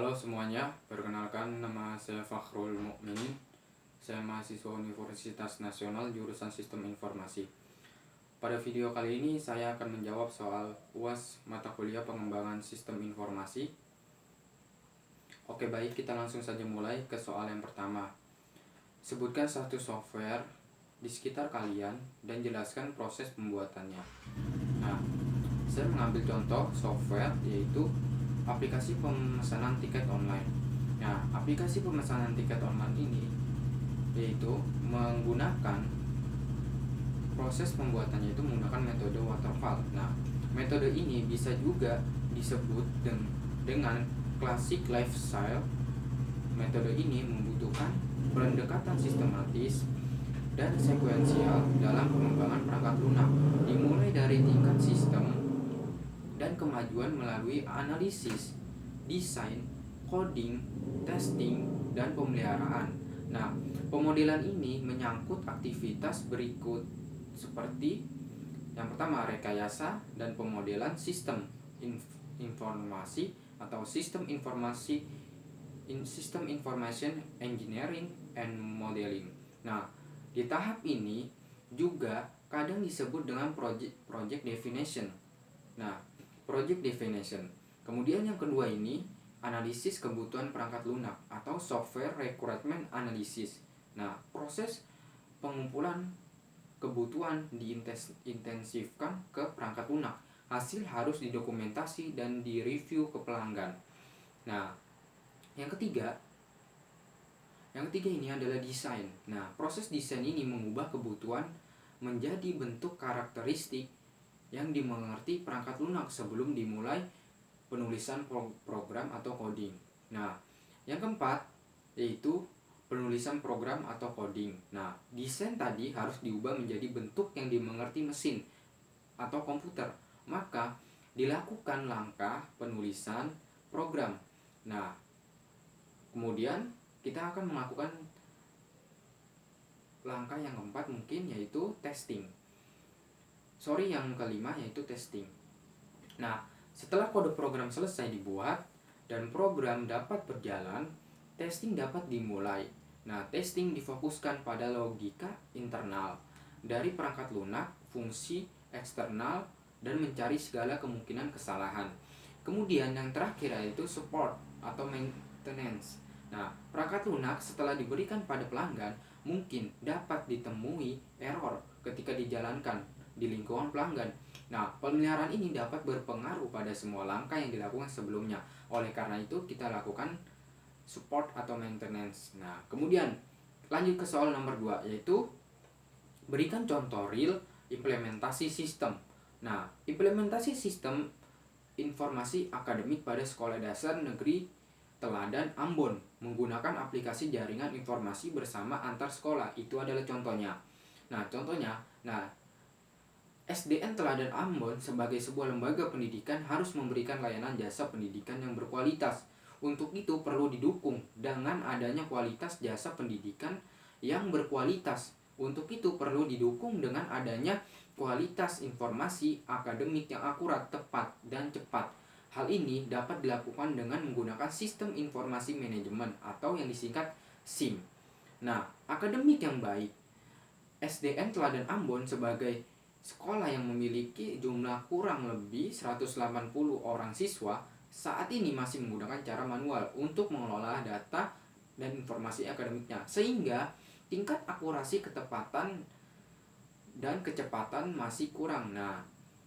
Halo semuanya, perkenalkan nama saya Fakhrul Mukminin. Saya mahasiswa Universitas Nasional jurusan Sistem Informasi. Pada video kali ini saya akan menjawab soal UAS mata kuliah pengembangan sistem informasi. Oke, baik, kita langsung saja mulai ke soal yang pertama. Sebutkan satu software di sekitar kalian dan jelaskan proses pembuatannya. Nah, saya mengambil contoh software yaitu aplikasi pemesanan tiket online. Nah, aplikasi pemesanan tiket online ini yaitu menggunakan proses pembuatannya itu menggunakan metode waterfall. Nah, metode ini bisa juga disebut dengan classic lifestyle. Metode ini membutuhkan pendekatan sistematis dan sekuensial dalam pengembangan perangkat lunak, dimulai dari tingkat sistem dan kemajuan melalui analisis, desain, coding, testing, dan pemeliharaan. Nah, pemodelan ini menyangkut aktivitas berikut seperti yang pertama, rekayasa dan pemodelan sistem informasi atau sistem information engineering and modeling. Nah, di tahap ini juga kadang disebut dengan project definition. Nah, project definition. Kemudian yang kedua ini analisis kebutuhan perangkat lunak atau software requirement analysis. Nah, proses pengumpulan kebutuhan diintensifkan ke perangkat lunak. Hasil harus didokumentasi dan direview ke pelanggan. Nah, yang ketiga ini adalah desain. Nah, proses desain ini mengubah kebutuhan menjadi bentuk karakteristik yang dimengerti perangkat lunak sebelum dimulai penulisan program atau coding. Nah, yang keempat yaitu penulisan program atau coding. Nah, desain tadi harus diubah menjadi bentuk yang dimengerti mesin atau komputer. Maka dilakukan langkah penulisan program. Nah, kemudian kita akan melakukan langkah yang keempat mungkin yaitu testing. Yang kelima yaitu testing. Nah, setelah kode program selesai dibuat dan program dapat berjalan, testing dapat dimulai. Nah, testing difokuskan pada logika internal dari perangkat lunak, fungsi eksternal, dan mencari segala kemungkinan kesalahan. Kemudian yang terakhir yaitu support atau maintenance. Nah, perangkat lunak setelah diberikan pada pelanggan mungkin dapat ditemui error ketika dijalankan di lingkungan pelanggan. Nah, pemeliharaan ini dapat berpengaruh pada semua langkah yang dilakukan sebelumnya. Oleh karena itu, kita lakukan support atau maintenance. Nah, kemudian lanjut ke soal nomor 2, yaitu berikan contoh real implementasi sistem. Nah, implementasi sistem informasi akademik pada Sekolah Dasar Negeri Teladan Ambon menggunakan aplikasi jaringan informasi bersama antar sekolah. Itu adalah contohnya. Nah, SDN Teladan Ambon sebagai sebuah lembaga pendidikan harus memberikan layanan jasa pendidikan yang berkualitas. Untuk itu perlu didukung dengan adanya kualitas jasa pendidikan yang berkualitas. Untuk itu perlu didukung dengan adanya kualitas informasi akademik yang akurat, tepat, dan cepat. Hal ini dapat dilakukan dengan menggunakan sistem informasi manajemen atau yang disingkat SIM. Nah, akademik yang baik. SDN Teladan Ambon sebagai sekolah yang memiliki jumlah kurang lebih 180 orang siswa saat ini masih menggunakan cara manual untuk mengelola data dan informasi akademiknya, sehingga tingkat akurasi, ketepatan, dan kecepatan masih kurang. Nah,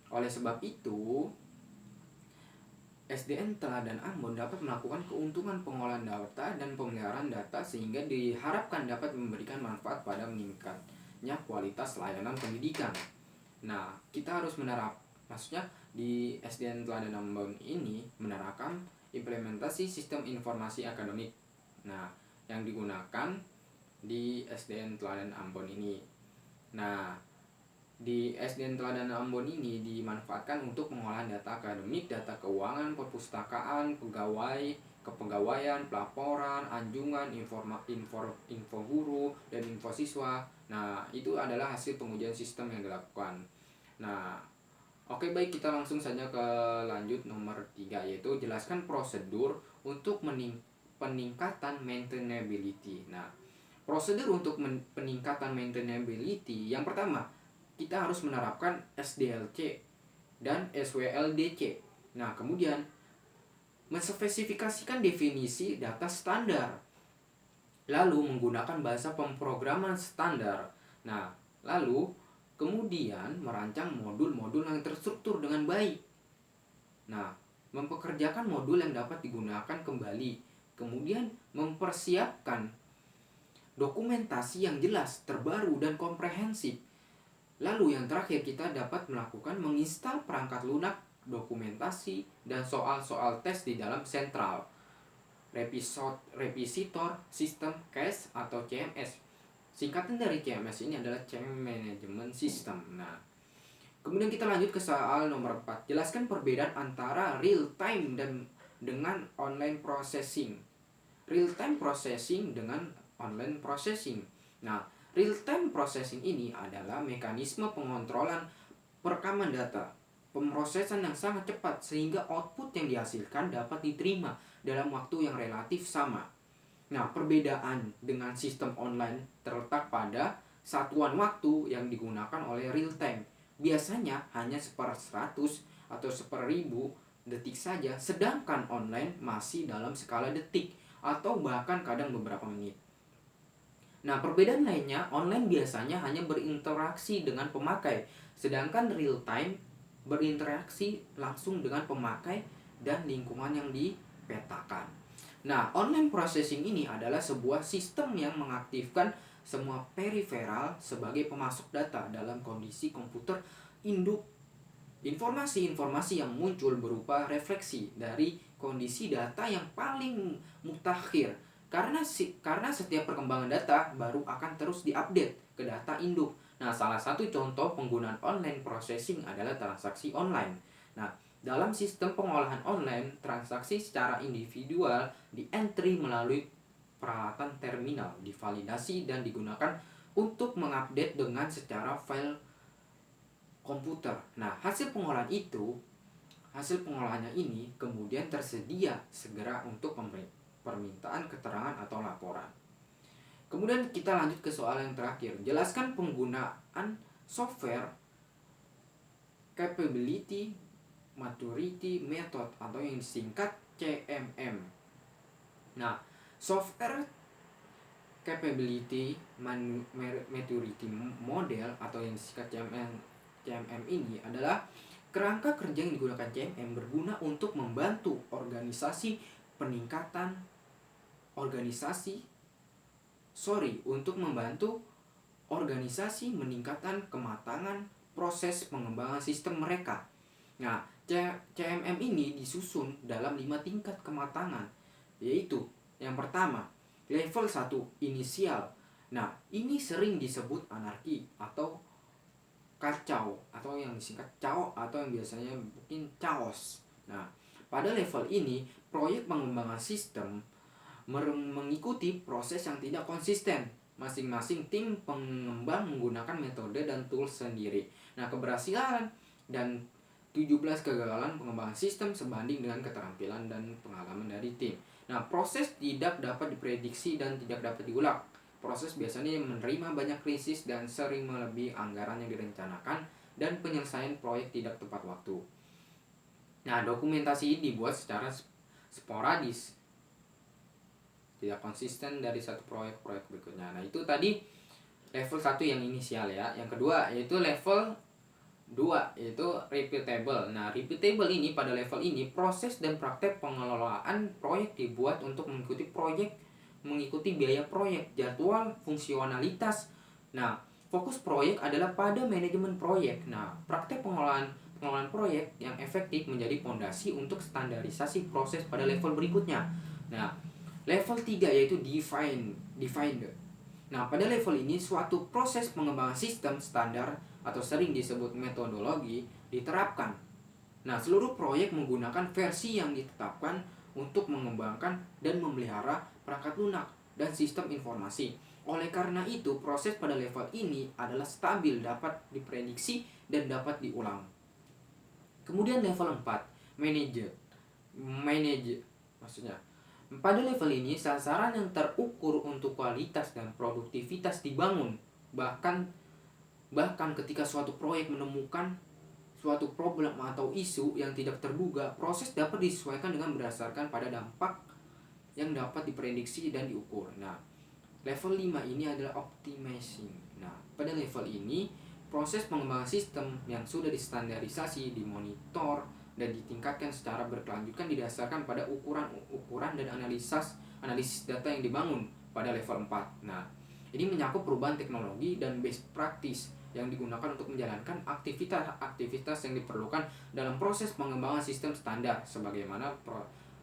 oleh sebab itu SDN Teladan Ambon dapat melakukan keuntungan pengolahan data dan pemeliharaan data sehingga diharapkan dapat memberikan manfaat pada meningkatnya kualitas layanan pendidikan. Nah, kita harus maksudnya di SDN Teladan Ambon ini menerapkan implementasi sistem informasi akademik. Nah, yang digunakan di SDN Teladan Ambon ini. Nah, di SDN Teladan Ambon ini dimanfaatkan untuk pengolahan data akademik, data keuangan, perpustakaan, kepegawaian, pelaporan, anjungan, info guru, dan info siswa. Nah, itu adalah hasil pengujian sistem yang dilakukan. Nah, oke, baik, kita langsung saja ke lanjut nomor 3, yaitu jelaskan prosedur untuk peningkatan maintainability. Nah, prosedur untuk peningkatan maintainability, yang pertama, kita harus menerapkan SDLC dan SWLDC. Nah, kemudian menspesifikasikan definisi data standar, lalu menggunakan bahasa pemrograman standar. Nah, lalu kemudian merancang modul-modul yang terstruktur dengan baik. Nah, mempekerjakan modul yang dapat digunakan kembali, kemudian mempersiapkan dokumentasi yang jelas, terbaru, dan komprehensif. Lalu yang terakhir, kita dapat melakukan menginstal perangkat lunak, dokumentasi, dan soal-soal tes di dalam sentral repositor sistem cache atau CMS. Singkatan dari CMS ini adalah Change Management System. Nah, kemudian kita lanjut ke soal nomor 4. Jelaskan perbedaan antara real time dan dengan online processing. Real time processing dengan online processing. Nah, real time processing ini adalah mekanisme pengontrolan perekaman data, pemrosesan yang sangat cepat sehingga output yang dihasilkan dapat diterima dalam waktu yang relatif sama. Nah, perbedaan dengan sistem online terletak pada satuan waktu yang digunakan oleh real time. Biasanya hanya 1/100 atau 1/1000 detik saja, sedangkan online masih dalam skala detik atau bahkan kadang beberapa menit. Nah, perbedaan lainnya, online biasanya hanya berinteraksi dengan pemakai, sedangkan real time berinteraksi langsung dengan pemakai dan lingkungan yang dipetakan. Nah, online processing ini adalah sebuah sistem yang mengaktifkan semua periferal sebagai pemasok data dalam kondisi komputer induk. Informasi-informasi yang muncul berupa refleksi dari kondisi data yang paling mutakhir. Karena setiap perkembangan data baru akan terus diupdate ke data induk. Nah, salah satu contoh penggunaan online processing adalah transaksi online. Nah, dalam sistem pengolahan online, transaksi secara individual di-entry melalui peralatan terminal, divalidasi dan digunakan untuk mengupdate dengan secara file komputer. Nah, hasil pengolahannya ini kemudian tersedia segera untuk permintaan keterangan atau laporan. Kemudian kita lanjut ke soal yang terakhir. Jelaskan penggunaan software Capability Maturity Method atau yang disingkat CMM. Nah, software Capability Maturity Model atau yang disingkat CMM ini adalah kerangka kerja yang digunakan CMM berguna untuk membantu organisasi meningkatkan kematangan proses pengembangan sistem mereka. Nah, CMM ini disusun dalam 5 tingkat kematangan, yaitu yang pertama, level 1 inisial. Nah, ini sering disebut anarki atau kacau atau yang disingkat CAO atau yang biasanya mungkin chaos. Nah, pada level ini, proyek pengembangan sistem mengikuti proses yang tidak konsisten. Masing-masing tim pengembang menggunakan metode dan tools sendiri. Nah, keberhasilan dan 17 kegagalan pengembangan sistem sebanding dengan keterampilan dan pengalaman dari tim. Nah, proses tidak dapat diprediksi dan tidak dapat diulang. Proses biasanya menerima banyak krisis dan sering melebihi anggaran yang direncanakan dan penyelesaian proyek tidak tepat waktu. Nah, dokumentasi ini dibuat secara sporadis, tidak konsisten dari satu proyek berikutnya. Nah, itu tadi level 1 yang inisial ya. Yang kedua yaitu level 2 yaitu repeatable. Nah, repeatable ini pada level ini proses dan praktek pengelolaan proyek dibuat untuk mengikuti biaya proyek, jadwal, fungsionalitas. Nah, fokus proyek adalah pada manajemen proyek. Nah, praktek pengelolaan proyek yang efektif menjadi fondasi untuk standarisasi proses pada level berikutnya. Nah, level 3 yaitu defined. Nah, pada level ini suatu proses pengembangan sistem standar atau sering disebut metodologi diterapkan. Nah, seluruh proyek menggunakan versi yang ditetapkan untuk mengembangkan dan memelihara perangkat lunak dan sistem informasi. Oleh karena itu, proses pada level ini adalah stabil, dapat diprediksi dan dapat diulang. Kemudian level 4, manage. Maksudnya Pada level ini, sasaran yang terukur untuk kualitas dan produktivitas dibangun. Bahkan ketika suatu proyek menemukan suatu problem atau isu yang tidak terduga, proses dapat disesuaikan dengan berdasarkan pada dampak yang dapat diprediksi dan diukur. Nah, level 5 ini adalah optimizing. Nah, pada level ini, proses pengembangan sistem yang sudah distandarisasi, dimonitor, dan ditingkatkan secara berkelanjutan didasarkan pada ukuran dan analisis data yang dibangun pada level 4. Nah, ini mencakup perubahan teknologi dan best practice yang digunakan untuk menjalankan aktivitas yang diperlukan dalam proses pengembangan sistem standar sebagaimana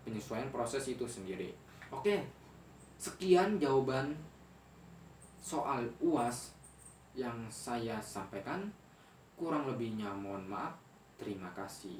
penyesuaian proses itu sendiri. Oke, sekian jawaban soal UAS yang saya sampaikan. Kurang lebihnya mohon maaf. Terima kasih.